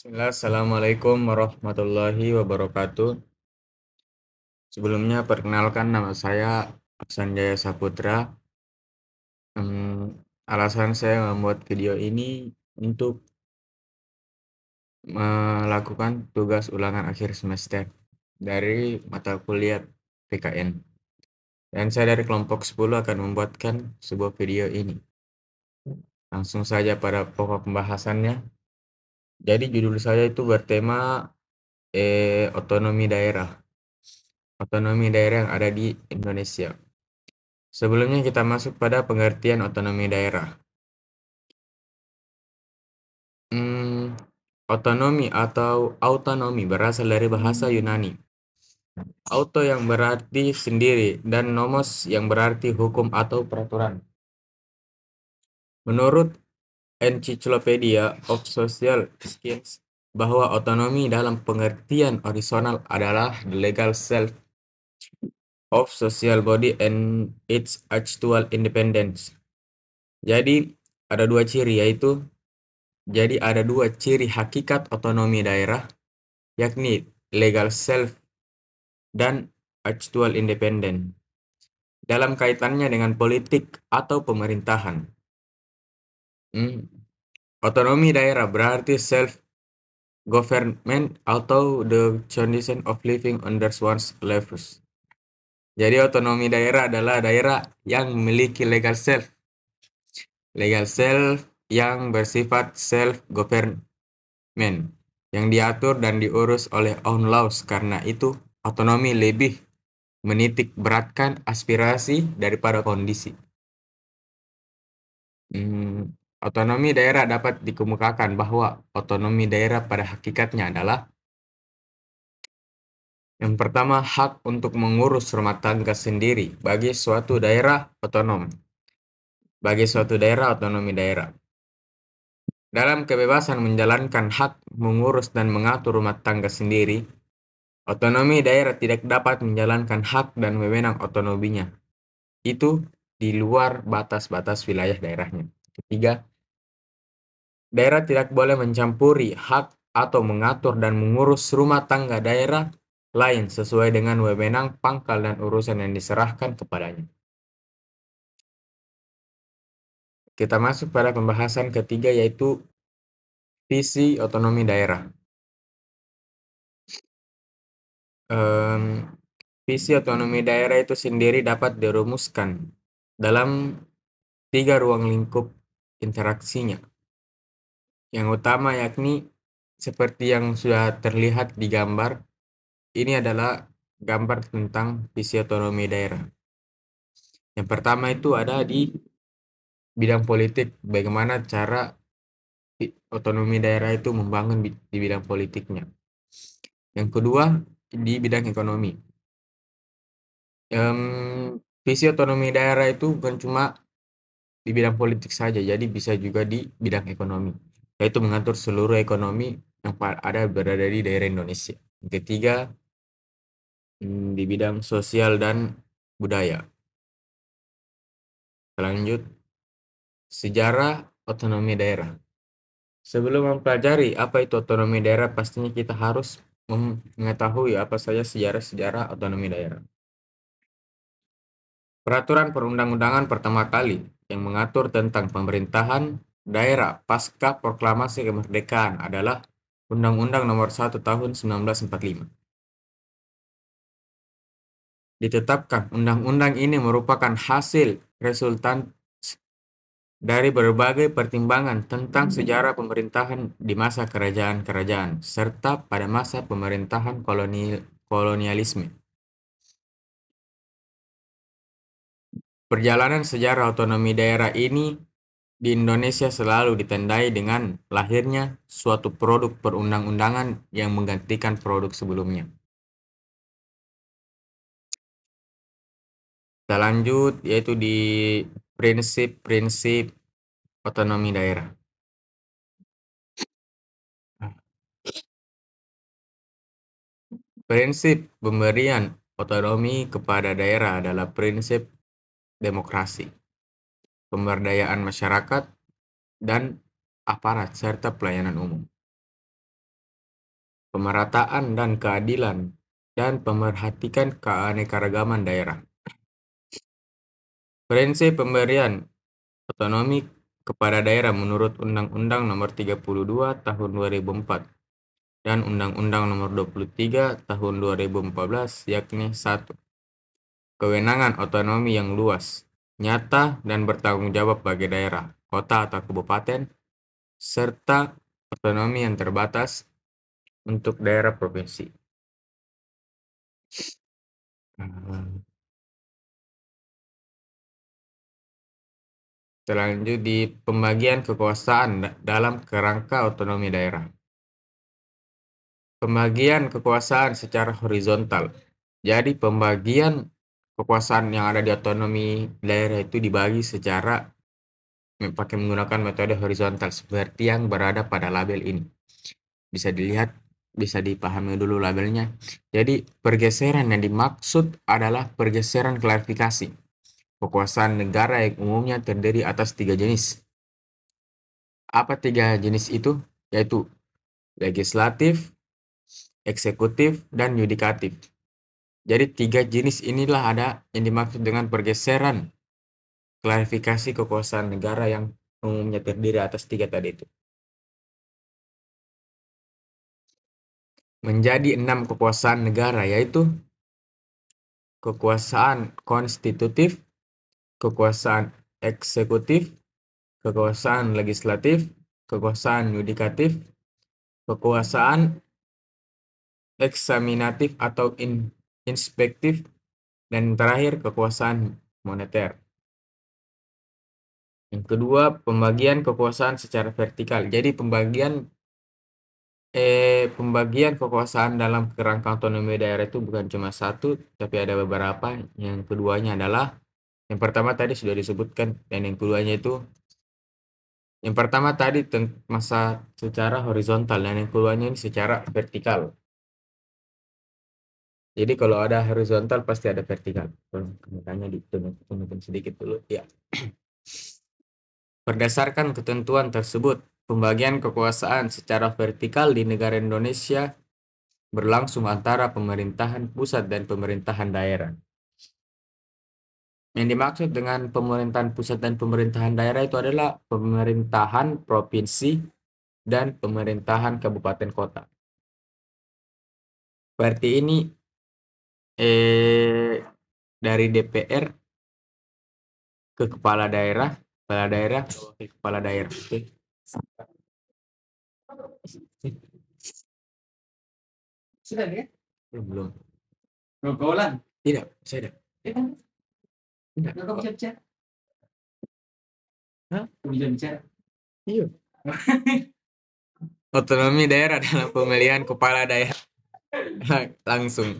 Bismillah, Assalamualaikum warahmatullahi wabarakatuh. Sebelumnya perkenalkan nama saya Aksan Jaya Saputra. Alasan saya membuat video ini untuk melakukan tugas ulangan akhir semester dari mata kuliah PKN. Dan saya dari kelompok 10 akan membuatkan sebuah video ini. Langsung saja pada pokok pembahasannya. Jadi judul saya itu bertema otonomi daerah. Otonomi daerah yang ada di Indonesia. Sebelumnya kita masuk pada pengertian otonomi daerah. Otonomi atau autonomi berasal dari bahasa Yunani. Auto yang berarti sendiri dan nomos yang berarti hukum atau peraturan. Menurut Encyclopedia of Social Science, bahwa otonomi dalam pengertian horizontal adalah the legal self of social body and its actual independence. Jadi ada dua ciri, yaitu ada dua ciri hakikat otonomi daerah, yakni legal self dan actual independent, dalam kaitannya dengan politik atau pemerintahan. Otonomi daerah berarti self-government atau the condition of living under one's levels. Jadi otonomi daerah adalah daerah yang memiliki legal self. Legal self yang bersifat self-government, yang diatur dan diurus oleh own laws. Karena itu, otonomi lebih menitik beratkan aspirasi daripada kondisi. Otonomi daerah dapat dikemukakan bahwa otonomi daerah pada hakikatnya adalah yang pertama, hak untuk mengurus rumah tangga sendiri bagi suatu daerah otonom. Bagi suatu daerah otonomi daerah. Dalam kebebasan menjalankan hak mengurus dan mengatur rumah tangga sendiri, otonomi daerah tidak dapat menjalankan hak dan wewenang otonominya. Itu di luar batas-batas wilayah daerahnya. Ketiga, daerah tidak boleh mencampuri hak atau mengatur dan mengurus rumah tangga daerah lain sesuai dengan wewenang, pangkal, dan urusan yang diserahkan kepadanya. Kita masuk pada pembahasan ketiga, yaitu visi otonomi daerah. Visi otonomi daerah itu sendiri dapat dirumuskan dalam 3 ruang lingkup interaksinya. Yang utama yakni seperti yang sudah terlihat di gambar, ini adalah gambar tentang visi otonomi daerah. Yang pertama itu ada di bidang politik, bagaimana cara otonomi daerah itu membangun di bidang politiknya. Yang kedua, di bidang ekonomi. Visi otonomi daerah itu bukan cuma di bidang politik saja, jadi bisa juga di bidang ekonomi, yaitu mengatur seluruh ekonomi yang berada di daerah Indonesia. Yang ketiga, di bidang sosial dan budaya. Lanjut, sejarah otonomi daerah. Sebelum mempelajari apa itu otonomi daerah, pastinya kita harus mengetahui apa saja sejarah otonomi daerah. Peraturan perundang-undangan pertama kali yang mengatur tentang pemerintahan daerah pasca proklamasi kemerdekaan adalah Undang-Undang Nomor 1 Tahun 1945. Ditetapkan, undang-undang ini merupakan hasil resultan dari berbagai pertimbangan tentang sejarah pemerintahan di masa kerajaan-kerajaan serta pada masa pemerintahan kolonialisme. Perjalanan sejarah otonomi daerah ini di Indonesia selalu ditandai dengan lahirnya suatu produk perundang-undangan yang menggantikan produk sebelumnya. Kita lanjut, yaitu di prinsip-prinsip otonomi daerah. Prinsip pemberian otonomi kepada daerah adalah prinsip demokrasi, pemberdayaan masyarakat, dan aparat serta pelayanan umum. pemerataan dan keadilan, dan pemerhatikan keanekaragaman daerah. Prinsip pemberian otonomi kepada daerah menurut Undang-Undang Nomor 32 Tahun 2004 dan Undang-Undang Nomor 23 Tahun 2014, yakni 1. Kewenangan otonomi yang luas, nyata, dan bertanggung jawab bagi daerah, kota atau kabupaten, serta otonomi yang terbatas untuk daerah provinsi. Selanjut di pembagian kekuasaan dalam kerangka otonomi daerah. Pembagian kekuasaan secara horizontal. Jadi pembagian kekuasaan yang ada di otonomi daerah itu dibagi secara pakai menggunakan metode horizontal seperti yang berada pada label ini. Bisa dilihat, bisa dipahami dulu labelnya. Jadi pergeseran yang dimaksud adalah pergeseran klarifikasi. Kekuasaan negara yang umumnya terdiri atas 3 jenis. Apa 3 jenis itu? Yaitu legislatif, eksekutif, dan yudikatif. Jadi 3 jenis inilah ada yang dimaksud dengan pergeseran klarifikasi kekuasaan negara yang umumnya terdiri atas 3 tadi itu. Menjadi 6 kekuasaan negara, yaitu kekuasaan konstitutif, kekuasaan eksekutif, kekuasaan legislatif, kekuasaan yudikatif, kekuasaan eksaminatif atau inspektif, dan terakhir kekuasaan moneter. Yang kedua, pembagian kekuasaan secara vertikal. Jadi pembagian kekuasaan dalam kerangka otonomi daerah itu bukan cuma satu, tapi ada beberapa. Yang keduanya adalah, yang pertama tadi sudah disebutkan, dan yang keduanya itu, yang pertama tadi masa secara horizontal, dan yang keduanya ini secara vertikal. Jadi kalau ada horizontal pasti ada vertikal. Makanya ditunjukkan sedikit dulu ya. Berdasarkan ketentuan tersebut, pembagian kekuasaan secara vertikal di negara Indonesia berlangsung antara pemerintahan pusat dan pemerintahan daerah. Yang dimaksud dengan pemerintahan pusat dan pemerintahan daerah itu adalah pemerintahan provinsi dan pemerintahan kabupaten kota. Berarti ini dari DPR ke kepala daerah ke kepala daerah. Sudah ya? Belum. Gogolan? Tidak, saya tidak. Tidak. Kau bisa bicara? Hah? Kau bisa bicara? Iya. Otonomi daerah dalam pemilihan kepala daerah. Langsung.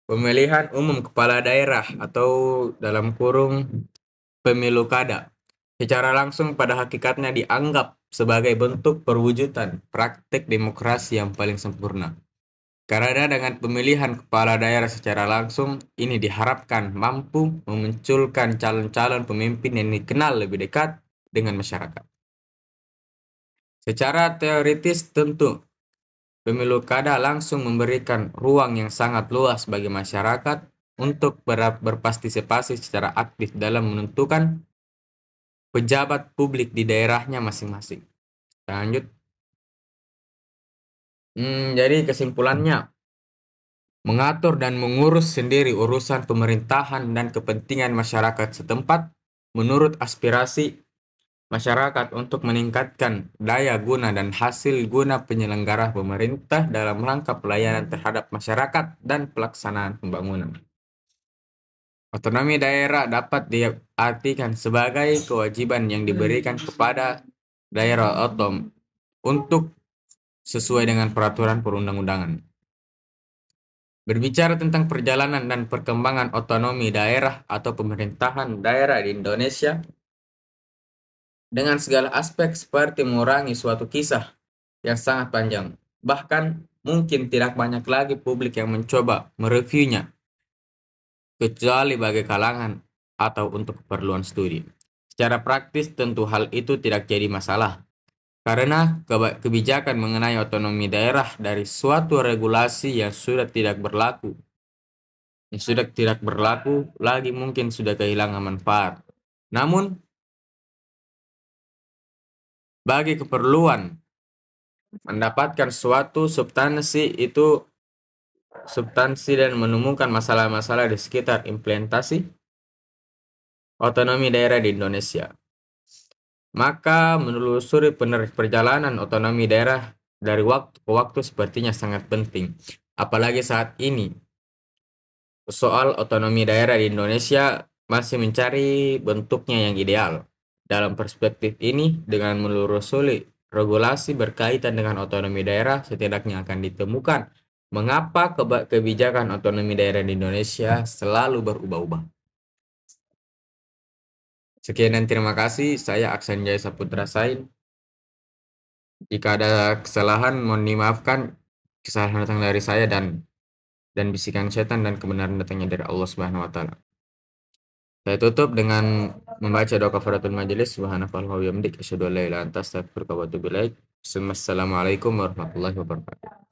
Pemilihan umum kepala daerah atau dalam kurung pemilu kada secara langsung pada hakikatnya dianggap sebagai bentuk perwujudan praktik demokrasi yang paling sempurna. Karena dengan pemilihan kepala daerah secara langsung, ini diharapkan mampu memunculkan calon-calon pemimpin yang dikenal lebih dekat dengan masyarakat. Secara teoritis tentu, pemilu kada langsung memberikan ruang yang sangat luas bagi masyarakat untuk berpartisipasi secara aktif dalam menentukan pejabat publik di daerahnya masing-masing. Lanjut. Jadi kesimpulannya, mengatur dan mengurus sendiri urusan pemerintahan dan kepentingan masyarakat setempat menurut aspirasi masyarakat untuk meningkatkan daya guna dan hasil guna penyelenggara pemerintah dalam rangka pelayanan terhadap masyarakat dan pelaksanaan pembangunan. Otonomi daerah dapat diartikan sebagai kewajiban yang diberikan kepada daerah otom untuk sesuai dengan peraturan perundang-undangan. Berbicara tentang perjalanan dan perkembangan otonomi daerah atau pemerintahan daerah di Indonesia, dengan segala aspek seperti mengurangi suatu kisah yang sangat panjang. Bahkan mungkin tidak banyak lagi publik yang mencoba mereviewnya, kecuali bagi kalangan atau untuk keperluan studi. Secara praktis tentu hal itu tidak jadi masalah. Karena kebijakan mengenai otonomi daerah dari suatu regulasi yang sudah tidak berlaku lagi mungkin sudah kehilangan manfaat. Namun, bagi keperluan mendapatkan suatu substansi dan menemukan masalah-masalah di sekitar implementasi otonomi daerah di Indonesia, maka menelusuri perjalanan otonomi daerah dari waktu ke waktu sepertinya sangat penting. Apalagi saat ini, soal otonomi daerah di Indonesia masih mencari bentuknya yang ideal. Dalam perspektif ini, dengan menelusuri regulasi berkaitan dengan otonomi daerah, setidaknya akan ditemukan mengapa kebijakan otonomi daerah di Indonesia selalu berubah-ubah. Sekian dan terima kasih. Saya Aksan Jaya Saputra Sain. Jika ada kesalahan, mohon dimaafkan. Kesalahan datang dari saya dan bisikan setan, dan kebenaran datangnya dari Allah Subhanahu wa taala. Saya tutup dengan membaca doa kafaratul majelis. Subhanakallahumma wa bihamdika asyhadu an la ilaha illa anta astaghfiruka wa atubu ilaik. Assalamualaikum warahmatullahi wabarakatuh.